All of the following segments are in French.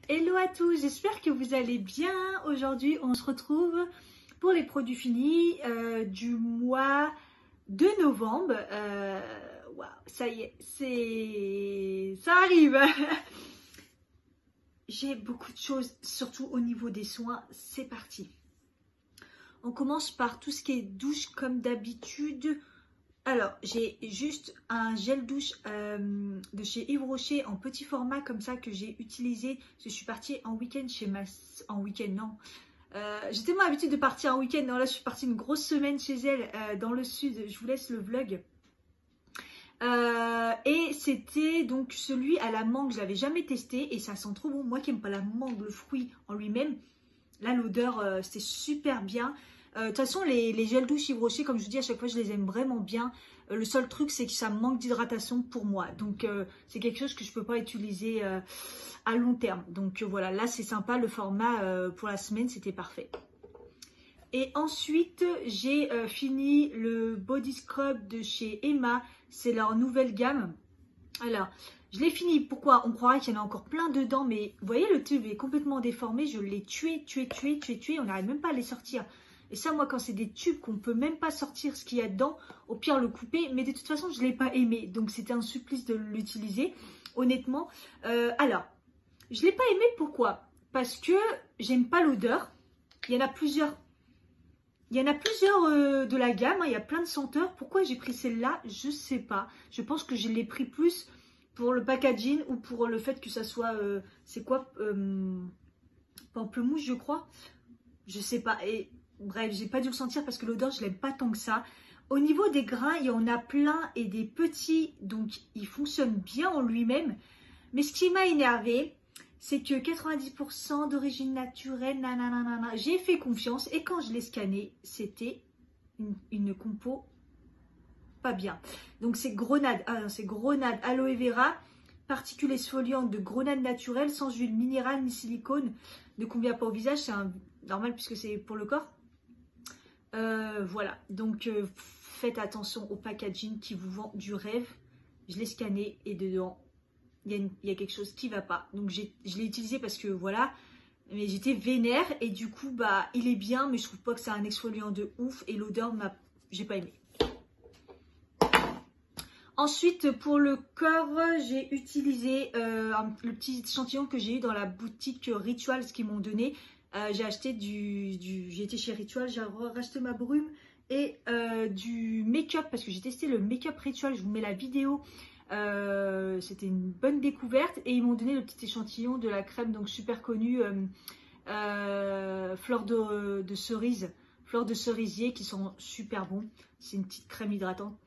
Hello à tous, j'espère que vous allez bien. Aujourd'hui, on se retrouve pour les produits finis du mois de novembre. Waouh, ça y est, ça arrive. J'ai beaucoup de choses, surtout au niveau des soins. C'est parti. On commence par tout ce qui est douche comme d'habitude. Alors, j'ai juste un gel douche de chez Yves Rocher en petit format comme ça que j'ai utilisé. Je suis partie en week-end chez ma... En week-end, non. J'ai tellement l'habitude de partir en week-end. Non, là, je suis partie une grosse semaine chez elle dans le sud. Je vous laisse le vlog. Et c'était donc celui à la mangue. Je l'avais jamais testé et ça sent trop bon. Moi qui n'aime pas la mangue, le fruit en lui-même. Là, l'odeur, c'était super bien. De toute façon, les gels douche Yves Rocher, comme je vous dis, à chaque fois, je les aime vraiment bien. Le seul truc, c'est que ça manque d'hydratation pour moi. Donc, c'est quelque chose que je ne peux pas utiliser à long terme. Donc, voilà, là, c'est sympa. Le format pour la semaine, c'était parfait. Et ensuite, j'ai fini le Body Scrub de chez Emma. C'est leur nouvelle gamme. Alors, je l'ai fini. Pourquoi? On croirait qu'il y en a encore plein dedans. Mais vous voyez, le tube est complètement déformé. Je l'ai tué. On n'arrive même pas à les sortir. Et ça, moi, quand c'est des tubes qu'on ne peut même pas sortir ce qu'il y a dedans, au pire, le couper. Mais de toute façon, je ne l'ai pas aimé. Donc, c'était un supplice de l'utiliser, honnêtement. Alors, je ne l'ai pas aimé. Pourquoi? Parce que j'aime pas l'odeur. Il y en a plusieurs. Il y en a plusieurs de la gamme. Il y a plein de senteurs. Pourquoi j'ai pris celle-là? Je ne sais pas. Je pense que je l'ai pris plus pour le packaging ou pour le fait que ça soit... c'est quoi pamplemousse, je crois. Je sais pas. Et... Bref, j'ai pas dû le sentir parce que l'odeur, je l'aime pas tant que ça. Au niveau des grains, il y en a plein et des petits, donc il fonctionne bien en lui-même. Mais ce qui m'a énervé, c'est que 90% d'origine naturelle, nanana, j'ai fait confiance et quand je l'ai scanné, c'était une compo pas bien. Donc c'est grenade, c'est grenade aloe vera, particules exfoliantes de grenade naturelle, sans huile minérale ni silicone, ne convient pas au visage, c'est normal puisque c'est pour le corps. Voilà, donc faites attention au packaging qui vous vend du rêve. Je l'ai scanné et dedans, il y a quelque chose qui ne va pas. Donc je l'ai utilisé parce que voilà, mais j'étais vénère et du coup, bah, il est bien, mais je trouve pas que c'est un exfoliant de ouf et l'odeur, j'ai pas aimé. Ensuite, pour le corps, j'ai utilisé le petit échantillon que j'ai eu dans la boutique Rituals qu'ils m'ont donné. J'ai acheté j'ai été chez Ritual, j'ai racheté ma brume et du make-up parce que j'ai testé le make-up Ritual. Je vous mets la vidéo. C'était une bonne découverte et ils m'ont donné le petit échantillon de la crème donc super connue fleur de cerise, fleur de cerisier qui sont super bons. C'est une petite crème hydratante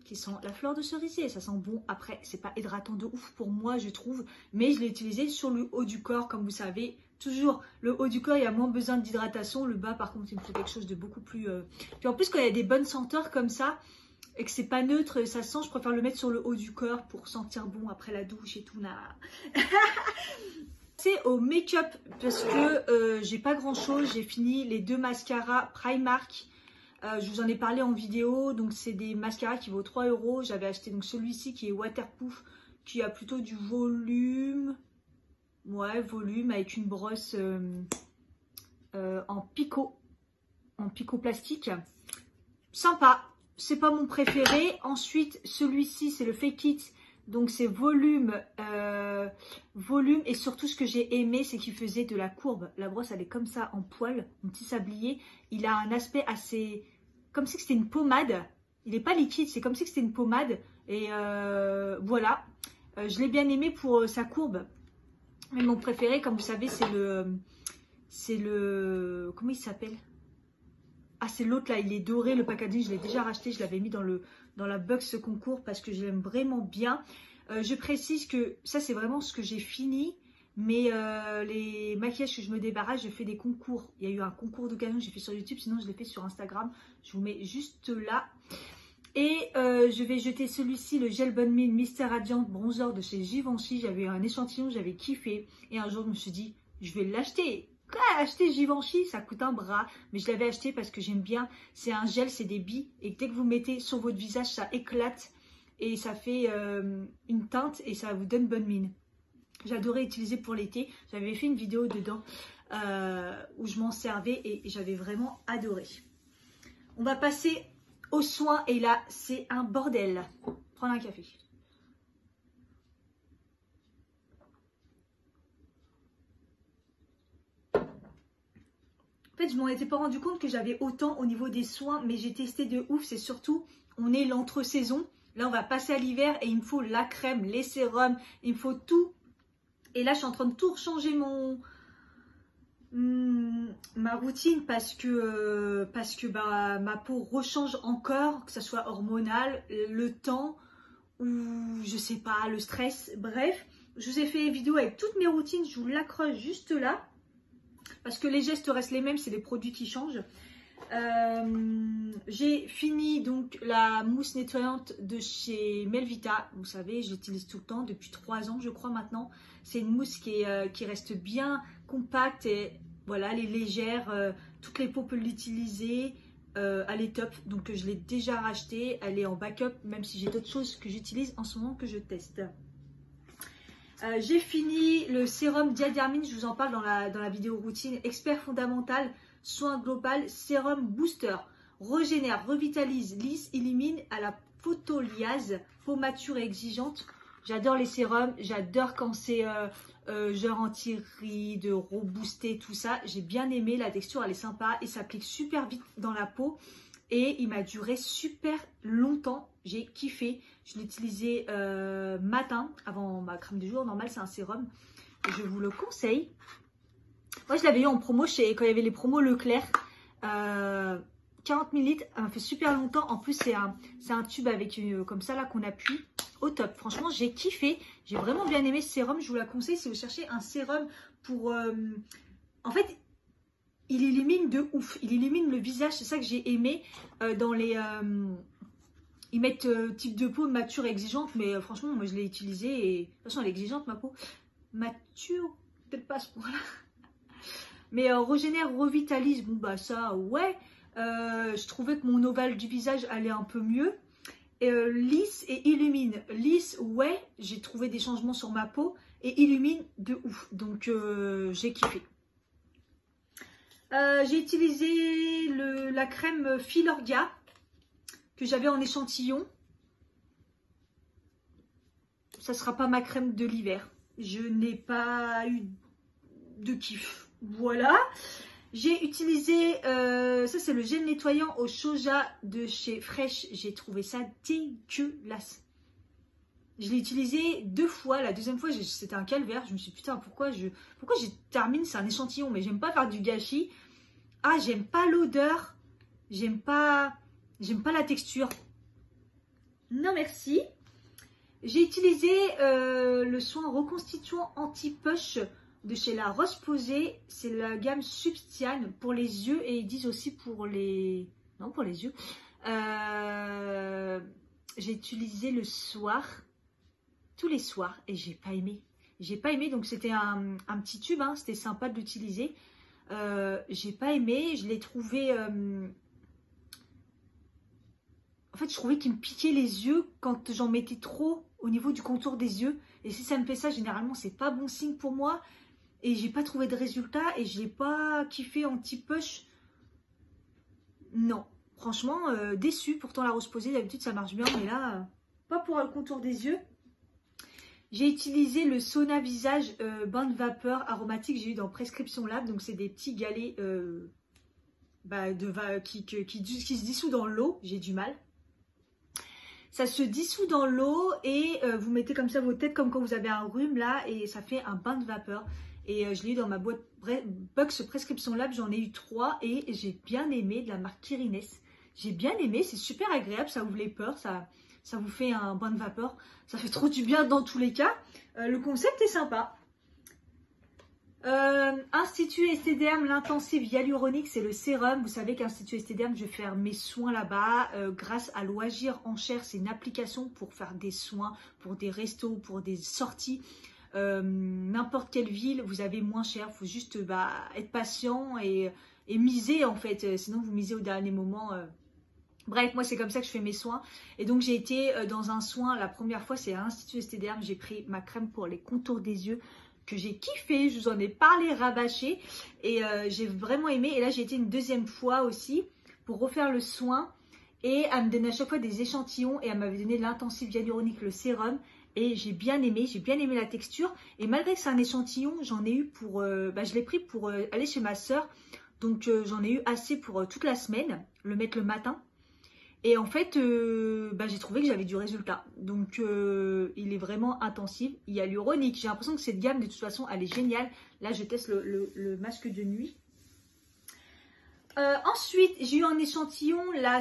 qui sent la fleur de cerisier, ça sent bon. Après, c'est pas hydratant de ouf pour moi, je trouve, mais je l'ai utilisé sur le haut du corps, comme vous savez. Toujours, le haut du corps, il y a moins besoin d'hydratation. Le bas, par contre, il me faut quelque chose de beaucoup plus... Puis en plus, quand il y a des bonnes senteurs comme ça, et que c'est pas neutre, ça sent, je préfère le mettre sur le haut du corps pour sentir bon après la douche et tout. C'est au make-up, parce que j'ai pas grand-chose. J'ai fini les deux mascaras Primark. Je vous en ai parlé en vidéo, donc c'est des mascaras qui vaut 3 €. J'avais acheté donc celui-ci qui est waterproof, qui a plutôt du volume. Ouais, volume avec une brosse en picot plastique. Sympa, c'est pas mon préféré. Ensuite, celui-ci, c'est le Fake It. Donc c'est volume, volume et surtout ce que j'ai aimé, c'est qu'il faisait de la courbe. La brosse, elle est comme ça en poil, un petit sablier. Il a un aspect assez... comme si c'était une pommade. Il n'est pas liquide, c'est comme si c'était une pommade. Et voilà, je l'ai bien aimé pour sa courbe. Mais mon préféré, comme vous savez, c'est le... comment il s'appelle? Ah, c'est l'autre là, il est doré, le packaging, je l'ai déjà racheté. Je l'avais mis dans la box concours parce que je l'aime vraiment bien. Je précise que ça, c'est vraiment ce que j'ai fini. Mais les maquillages que je me débarrasse, je fais des concours. Il y a eu un concours d'occasion que j'ai fait sur YouTube, sinon je l'ai fait sur Instagram. Je vous mets juste là. Et je vais jeter celui-ci, le Gel Bonne Mine Mystère Radiant Bronzer de chez Givenchy. J'avais un échantillon, j'avais kiffé. Et un jour, je me suis dit, je vais l'acheter. Quoi, acheter Givenchy, ça coûte un bras. Mais je l'avais acheté parce que j'aime bien. C'est un gel, c'est des billes. Et dès que vous mettez sur votre visage, ça éclate. Et ça fait une teinte et ça vous donne bonne mine. J'adorais utiliser pour l'été. J'avais fait une vidéo dedans où je m'en servais et j'avais vraiment adoré. On va passer aux soins et là, c'est un bordel. Prendre un café. En fait, je m'en étais pas rendu compte que j'avais autant au niveau des soins, mais j'ai testé de ouf. C'est surtout, on est l'entre-saison. Là, on va passer à l'hiver et il me faut la crème, les sérums, il me faut tout. Et là, je suis en train de tout changer ma routine parce que bah, ma peau rechange encore, que ce soit hormonal, le temps ou je sais pas, le stress. Bref, je vous ai fait une vidéo avec toutes mes routines. Je vous l'accroche juste là. Parce que les gestes restent les mêmes, c'est les produits qui changent. J'ai fini donc la mousse nettoyante de chez Melvita. Vous savez, j'utilise tout le temps, depuis 3 ans je crois maintenant. C'est une mousse qui reste bien compacte et voilà, elle est légère. Toutes les peaux peuvent l'utiliser. Elle est top, donc je l'ai déjà rachetée. Elle est en backup, même si j'ai d'autres choses que j'utilise en ce moment que je teste. J'ai fini le sérum Diadermine, je vous en parle dans la vidéo routine. Expert fondamental, soin global, sérum booster. Régénère, revitalise, lisse, élimine à la photoliase, peau mature et exigeante. J'adore les sérums, j'adore quand c'est genre anti-rides, reboosté, tout ça. J'ai bien aimé, la texture elle est sympa et s'applique super vite dans la peau. Et il m'a duré super longtemps, j'ai kiffé. Je l'ai utilisé matin, avant ma crème du jour. Normal, c'est un sérum. Je vous le conseille. Moi, je l'avais eu en promo quand il y avait les promos Leclerc. 40 ml, ça m'a fait super longtemps. En plus, c'est un tube avec comme ça là qu'on appuie. Au top. Franchement, j'ai kiffé. J'ai vraiment bien aimé ce sérum. Je vous la conseille si vous cherchez un sérum pour... en fait... il élimine de ouf, il élimine le visage, c'est ça que j'ai aimé dans les... ils mettent type de peau mature et exigeante, mais franchement, moi je l'ai utilisé et de toute façon elle est exigeante ma peau. Mature, peut-être pas à ce point-là. Mais régénère, revitalise, bon bah ça ouais. Je trouvais que mon ovale du visage allait un peu mieux. Lisse et illumine. Lisse, ouais, j'ai trouvé des changements sur ma peau et illumine de ouf. Donc j'ai kiffé. J'ai utilisé la crème Filorga que j'avais en échantillon. Ça ne sera pas ma crème de l'hiver. Je n'ai pas eu de kiff. Voilà. J'ai utilisé, ça c'est le gel nettoyant au soja de chez Fresh. J'ai trouvé ça dégueulasse. Je l'ai utilisé 2 fois. La deuxième fois, c'était un calvaire. Je me suis dit, putain, pourquoi je termine, c'est un échantillon, mais j'aime pas faire du gâchis. Ah, j'aime pas l'odeur. J'aime pas la texture. Non, merci. J'ai utilisé le soin reconstituant anti-push de chez La Roche Posay. C'est la gamme Substian pour les yeux et ils disent aussi pour les... Non, pour les yeux. J'ai utilisé le soir, tous les soirs, et j'ai pas aimé. J'ai pas aimé, donc c'était un petit tube, hein, c'était sympa de l'utiliser. J'ai pas aimé, je l'ai trouvé... En fait, je trouvais qu'il me piquait les yeux quand j'en mettais trop au niveau du contour des yeux. Et si ça me fait ça, généralement, c'est pas bon signe pour moi. Et j'ai pas trouvé de résultat et je l'ai pas kiffé anti-push. Non, franchement, déçu. Pourtant, La Roche Posay, d'habitude, ça marche bien, mais là, pas pour le contour des yeux. J'ai utilisé le Sauna Visage bain de vapeur aromatique. J'ai eu dans Prescription Lab. Donc, c'est des petits galets qui se dissous dans l'eau. J'ai du mal. Ça se dissout dans l'eau et vous mettez comme ça vos têtes comme quand vous avez un rhume là. Et ça fait un bain de vapeur. Et je l'ai eu dans ma boîte Bugs Prescription Lab. J'en ai eu 3 et j'ai bien aimé, de la marque Kirines. J'ai bien aimé. C'est super agréable. Ça ouvre les pores. Ça vous fait un bain de vapeur. Ça fait trop du bien dans tous les cas. Le concept est sympa. Institut Estéderm, l'intensif hyaluronique, c'est le sérum. Vous savez qu'Institut Estéderm, je vais faire mes soins là-bas. Grâce à Loisir en chair, c'est une application pour faire des soins, pour des restos, pour des sorties. N'importe quelle ville, vous avez moins cher. Il faut juste être patient et miser en fait. Sinon, vous misez au dernier moment. Bref, moi c'est comme ça que je fais mes soins. Et donc j'ai été dans un soin, la première fois c'est à l'Institut Estéderm, j'ai pris ma crème pour les contours des yeux que j'ai kiffé, je vous en ai parlé, rabâché. Et j'ai vraiment aimé. Et là j'ai été une deuxième fois aussi pour refaire le soin. Et elle me donnait à chaque fois des échantillons et elle m'avait donné l'intensif hyaluronique, le sérum. Et j'ai bien aimé la texture. Et malgré que c'est un échantillon, j'en ai eu pour, je l'ai pris pour aller chez ma soeur. Donc j'en ai eu assez pour toute la semaine, le mettre le matin. Et en fait, j'ai trouvé que j'avais du résultat. Donc, il est vraiment intensif. Il y a l'uronique. J'ai l'impression que cette gamme, de toute façon, elle est géniale. Là, je teste le masque de nuit. Ensuite, j'ai eu en échantillon la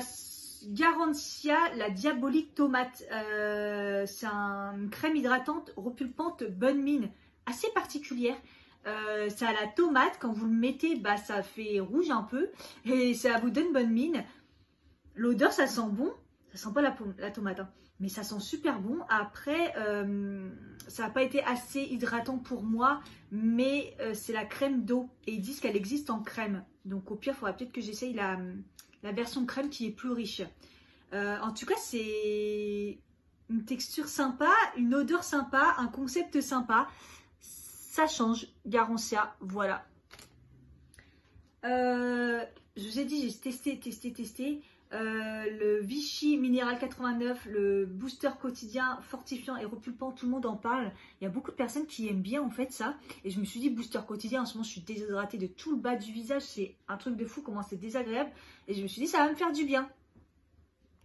Garantia, la Diabolique Tomate. C'est une crème hydratante, repulpante, bonne mine, assez particulière. Ça a la tomate. Quand vous le mettez, ça fait rouge un peu. Et ça vous donne bonne mine. L'odeur, ça sent bon. Ça sent pas la tomate, hein, mais ça sent super bon. Après, ça n'a pas été assez hydratant pour moi, mais c'est la crème d'eau. Et ils disent qu'elle existe en crème. Donc au pire, il faudra peut-être que j'essaye la version crème qui est plus riche. En tout cas, c'est une texture sympa, une odeur sympa, un concept sympa. Ça change. Garantia, voilà. Je vous ai dit, j'ai testé. Le Vichy Minéral 89, le booster quotidien fortifiant et repulpant, tout le monde en parle. Il y a beaucoup de personnes qui aiment bien en fait ça. Et je me suis dit, booster quotidien, en ce moment je suis déshydratée de tout le bas du visage. C'est un truc de fou comment c'est désagréable. Et je me suis dit, ça va me faire du bien.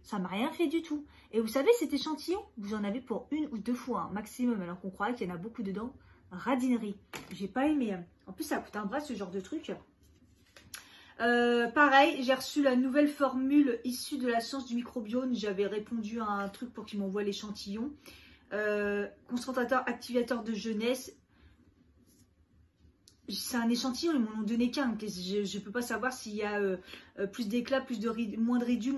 Ça m'a rien fait du tout. Et vous savez, cet échantillon, vous en avez pour 1 ou 2 fois un maximum. Alors qu'on croyait qu'il y en a beaucoup dedans. Radinerie. J'ai pas aimé. En plus, ça coûte un bras ce genre de truc. Pareil, j'ai reçu la nouvelle formule issue de la science du microbiome. J'avais répondu à un truc pour qu'il m'envoie l'échantillon. Concentrateur, activateur de jeunesse. C'est un échantillon, ils m'en ont donné qu'un. Je ne peux pas savoir s'il y a plus d'éclat, moins de ridules,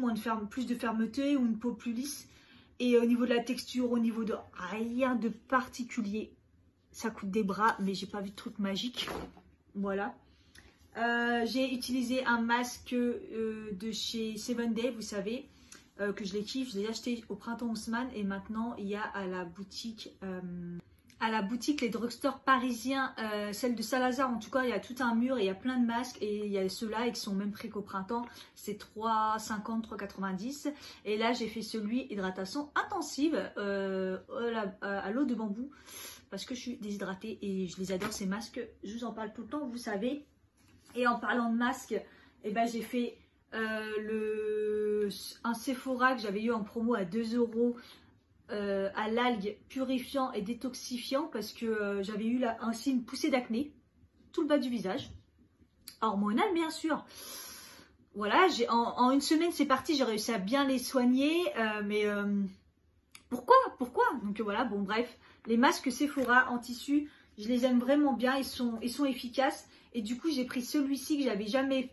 plus de fermeté ou une peau plus lisse. Et au niveau de la texture, au niveau de rien de particulier. Ça coûte des bras, mais j'ai pas vu de truc magique. Voilà. J'ai utilisé un masque de chez 7 Day, vous savez, que je les kiffe. Je l'ai acheté au printemps Haussmann et maintenant il y a à la boutique les drugstores parisiens, celle de Salazar en tout cas, il y a tout un mur et il y a plein de masques et il y a ceux-là et qui sont même prix qu'au printemps, c'est 3,50, 3,90. Et là j'ai fait celui hydratation intensive à l'eau de bambou parce que je suis déshydratée et je les adore ces masques, je vous en parle tout le temps, vous savez. Et en parlant de masque, j'ai fait un Sephora que j'avais eu en promo à 2 € à l'algue purifiant et détoxifiant parce que j'avais eu ainsi une poussée d'acné, tout le bas du visage, hormonal bien sûr. Voilà, en 1 semaine c'est parti, j'ai réussi à bien les soigner, mais pourquoi Donc voilà, bon bref, les masques Sephora en tissu, je les aime vraiment bien, ils sont efficaces. Et du coup, j'ai pris celui-ci que j'avais jamais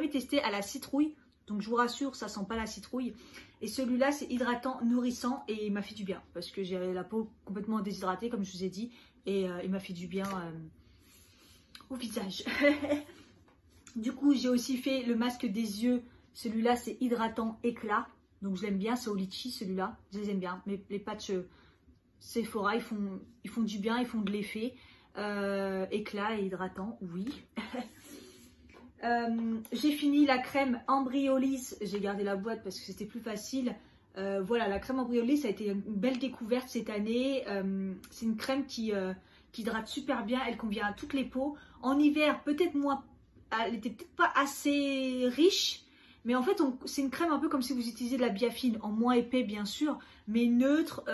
testé à la citrouille. Donc, je vous rassure, ça sent pas la citrouille. Et celui-là, c'est hydratant, nourrissant et il m'a fait du bien. Parce que j'ai la peau complètement déshydratée, comme je vous ai dit. Et il m'a fait du bien au visage. Du coup, j'ai aussi fait le masque des yeux. Celui-là, c'est hydratant, éclat. Donc, je l'aime bien. C'est au litchi, celui-là. Je les aime bien. Mais les patchs Sephora, ils font du bien, ils font de l'effet. Éclat et hydratant, oui. J'ai fini la crème Embryolisse. J'ai gardé la boîte parce que c'était plus facile. Voilà, la crème Embryolisse, ça a été une belle découverte cette année. C'est une crème qui hydrate super bien. Elle convient à toutes les peaux. En hiver, peut-être moins. Elle était peut-être pas assez riche. Mais en fait, c'est une crème un peu comme si vous utilisiez de la biafine, en moins épais bien sûr, mais neutre,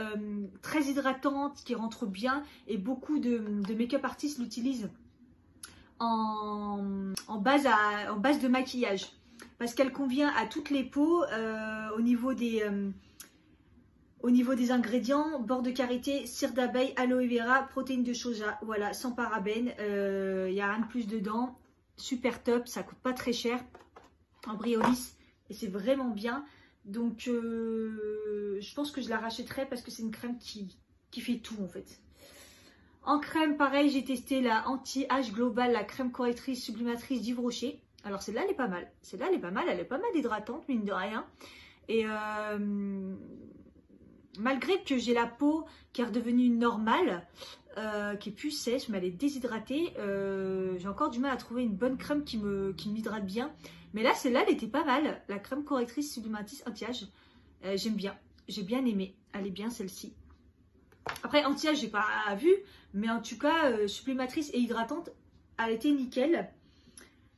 très hydratante, qui rentre bien. Et beaucoup de make-up artistes l'utilisent en base de maquillage. Parce qu'elle convient à toutes les peaux au niveau des ingrédients, beurre de karité, cire d'abeille, aloe vera, protéines de soja, voilà, sans parabènes, il n'y a rien de plus dedans, super top, ça coûte pas très cher. Embryolisse et c'est vraiment bien, donc je pense que je la rachèterai parce que c'est une crème qui fait tout en fait. En crème pareil, j'ai testé la anti-âge global, la crème correctrice sublimatrice d'Yves Rocher. Alors celle-là, elle est pas mal. Celle-là, elle est pas mal. Elle est pas mal hydratante, mine de rien. Et malgré que j'ai la peau qui est redevenue normale, qui est plus sèche, mais elle est déshydratée, j'ai encore du mal à trouver une bonne crème qui m'hydrate bien. Mais là, celle-là, elle était pas mal. La crème correctrice sublimatrice anti-âge, j'aime bien. J'ai bien aimé. Elle est bien celle-ci. Après, anti-âge, j'ai pas vu, mais en tout cas, sublimatrice et hydratante, elle était nickel.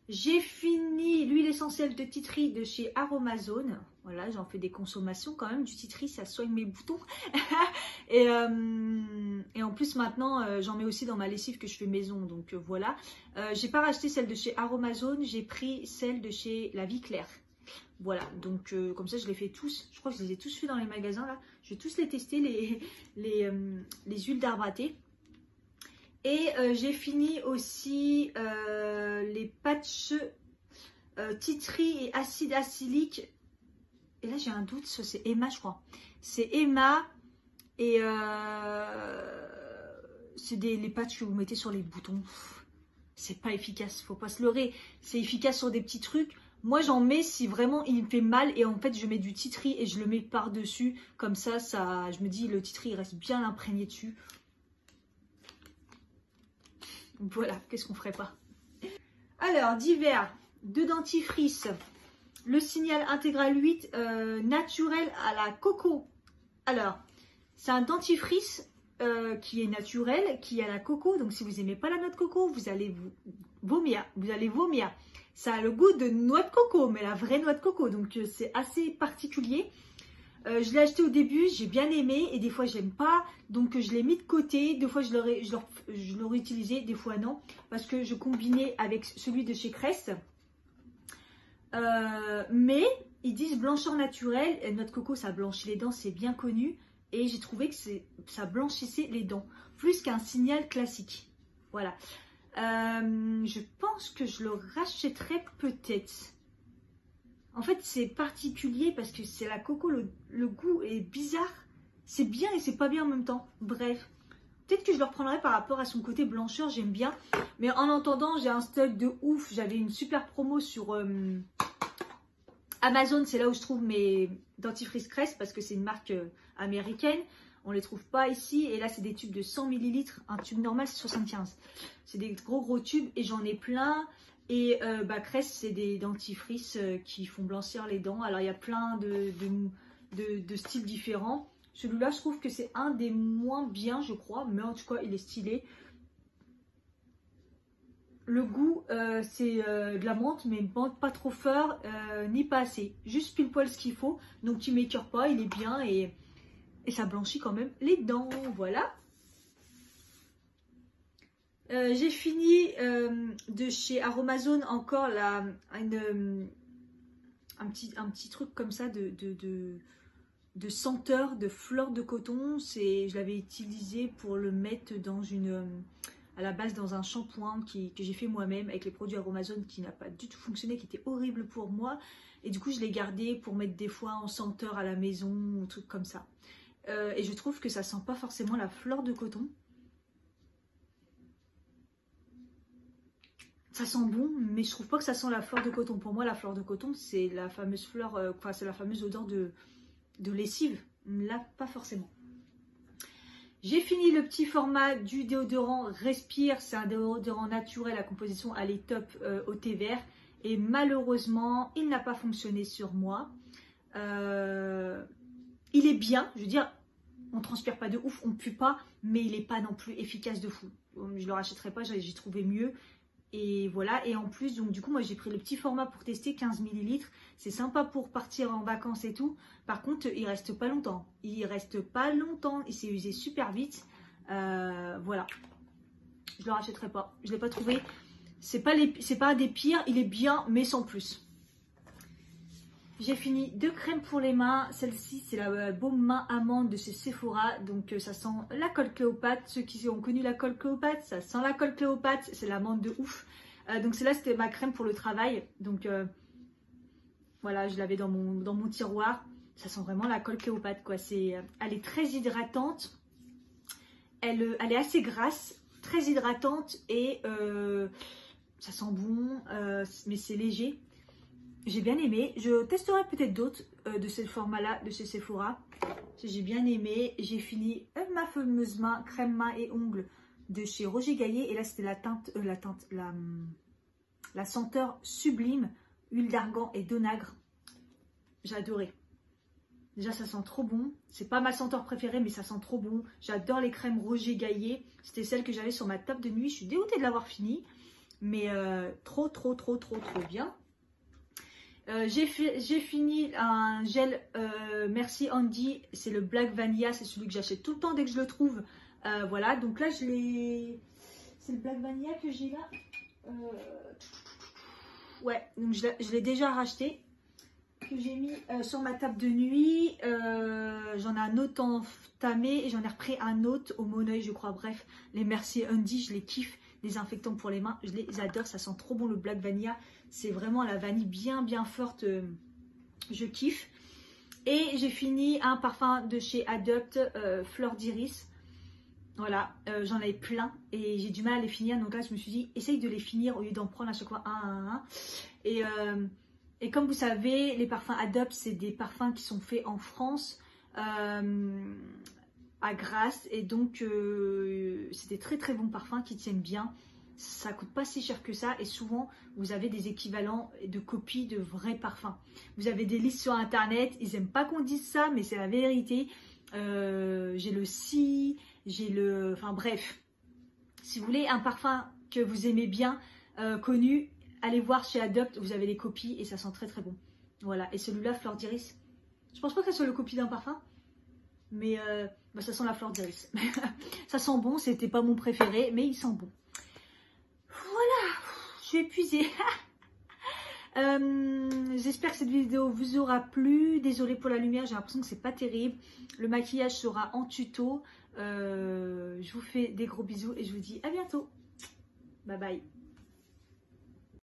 J'ai fini l'huile essentielle de tea tree de chez Aromazone. Voilà, j'en fais des consommations quand même. Du tea tree, ça soigne mes boutons. et en plus, maintenant, j'en mets aussi dans ma lessive que je fais maison. Donc voilà. J'ai pas racheté celle de chez Aromazone. J'ai pris celle de chez La Vie Claire. Voilà, donc comme ça, je les fais tous. Je crois que je les ai tous fait dans les magasins là. Je vais tous les tester, les huiles d'arbre à thé. Et j'ai fini aussi les patchs tea tree et acide acylique. Et là, j'ai un doute, c'est Emma, je crois. C'est Emma et c'est les patchs que vous mettez sur les boutons. C'est pas efficace, faut pas se leurrer. C'est efficace sur des petits trucs. Moi, j'en mets si vraiment il me fait mal et en fait, je mets du tea tree et je le mets par-dessus. Comme ça, je me dis, le tea tree, il reste bien imprégné dessus. Voilà, qu'est-ce qu'on ferait pas? Alors, divers, de dentifrice, le Signal Intégral 8 naturel à la coco. Alors, c'est un dentifrice qui est naturel, qui est à la coco. Donc, si vous n'aimez pas la noix de coco, vous allez vomir. Vous allez vomir. Ça a le goût de noix de coco, mais la vraie noix de coco. Donc, c'est assez particulier. Je l'ai acheté au début, j'ai bien aimé et des fois j'aime pas, donc je l'ai mis de côté. Des fois je l'aurais utilisé, des fois non, parce que je combinais avec celui de chez Crest. Mais ils disent blancheur naturel, et noix de coco ça blanchit les dents, c'est bien connu, et j'ai trouvé que ça blanchissait les dents, plus qu'un Signal classique. Voilà. Je pense que je le rachèterai peut-être. En fait, c'est particulier parce que c'est la coco, le goût est bizarre. C'est bien et c'est pas bien en même temps. Bref, peut-être que je le reprendrai par rapport à son côté blancheur, j'aime bien. Mais en entendant, j'ai un stock de ouf. J'avais une super promo sur Amazon, c'est là où je trouve mes dentifrices Crest parce que c'est une marque américaine. On ne les trouve pas ici. Et là, c'est des tubes de 100 ml. Un tube normal, c'est 75. C'est des gros tubes et j'en ai plein. Et Crest, c'est des dentifrices qui font blanchir les dents. Alors, il y a plein de styles différents. Celui-là, je trouve que c'est un des moins bien, je crois. Mais en tout cas, il est stylé. Le goût, c'est de la menthe, mais menthe pas trop fort, ni pas assez. Juste pile poil ce qu'il faut. Donc, tu m'écœures pas, il est bien et ça blanchit quand même les dents. Voilà. J'ai fini de chez Aromazone encore un petit truc comme ça de senteur de fleurs de coton. Je l'avais utilisé pour le mettre à la base dans un shampoing que j'ai fait moi-même avec les produits Aromazone qui n'a pas du tout fonctionné, qui était horrible pour moi. Et du coup, je l'ai gardé pour mettre des fois en senteur à la maison ou trucs comme ça. Et je trouve que ça sent pas forcément la fleur de coton. Ça sent bon, mais je trouve pas que ça sent la fleur de coton. Pour moi, la fleur de coton, c'est la fameuse fleur, c'est la fameuse odeur de lessive. Là, pas forcément. J'ai fini le petit format du déodorant Respire. C'est un déodorant naturel à composition à top au thé vert. Et malheureusement, il n'a pas fonctionné sur moi. Il est bien, je veux dire, on transpire pas de ouf, on pue pas, mais il n'est pas non plus efficace de fou. Je le rachèterai pas, j'ai trouvé mieux. Et voilà, et en plus, donc du coup, moi j'ai pris le petit format pour tester, 15 ml. C'est sympa pour partir en vacances et tout. Par contre, il reste pas longtemps. Il reste pas longtemps, il s'est usé super vite. Voilà. Je le rachèterai pas. Je l'ai pas trouvé. C'est pas un des pires, il est bien, mais sans plus. J'ai fini 2 crèmes pour les mains. Celle-ci, c'est la baume main amande de chez Sephora. Donc, ça sent la colle Cléopâtre. Ceux qui ont connu la colle Cléopâtre, ça sent la colle Cléopâtre. C'est l'amande de ouf. Donc, celle-là, c'était ma crème pour le travail. Donc, voilà, je l'avais dans mon tiroir. Ça sent vraiment la colle Cléopâtre, quoi. Elle est très hydratante. Elle est assez grasse, très hydratante et ça sent bon, mais c'est léger. J'ai bien aimé. Je testerai peut-être d'autres de ce format-là, de chez Sephora. J'ai bien aimé. J'ai fini ma fameuse crème main et ongles de chez Roger Gaillet. Et là, c'était la senteur sublime, huile d'argan et d'onagre. J'ai adoré. Déjà, ça sent trop bon. C'est pas ma senteur préférée, mais ça sent trop bon. J'adore les crèmes Roger Gaillet. C'était celle que j'avais sur ma table de nuit. Je suis dégoûtée de l'avoir fini. Mais trop bien. J'ai fini un gel Merci Andy, c'est le Black Vanilla, c'est celui que j'achète tout le temps dès que je le trouve. Voilà, donc là c'est le Black Vanilla que j'ai là. Ouais, donc je l'ai déjà racheté, que j'ai mis sur ma table de nuit. J'en ai un autre entamé et j'en ai repris un autre au Moneuil, je crois. Bref, les Merci Andy, je les kiffe. Désinfectant pour les mains, je les adore, ça sent trop bon le Black Vanilla, c'est vraiment la vanille bien forte, je kiffe. Et j'ai fini un parfum de chez Adopt, Fleur d'Iris, voilà, j'en avais plein et j'ai du mal à les finir, donc là je me suis dit essaye de les finir au lieu d'en prendre à chaque fois un. Et comme vous savez, les parfums Adopt, c'est des parfums qui sont faits en France, à Grasse, et donc c'est des très bons parfums qui tiennent bien. Ça coûte pas si cher que ça et souvent vous avez des équivalents de copies de vrais parfums. Vous avez des listes sur internet, ils aiment pas qu'on dise ça mais c'est la vérité. J'ai le Si, j'ai le... Enfin bref, si vous voulez un parfum que vous aimez bien, connu, allez voir chez Adopt, vous avez les copies et ça sent très bon. Voilà, et celui-là, Fleur d'Iris, je pense pas que ça soit le copie d'un parfum, mais ça sent la Fleur d'Iris. Ça sent bon, c'était pas mon préféré, mais il sent bon. Voilà, je suis épuisée. J'espère que cette vidéo vous aura plu. Désolée pour la lumière, j'ai l'impression que c'est pas terrible. Le maquillage sera en tuto. Je vous fais des gros bisous et je vous dis à bientôt. Bye bye.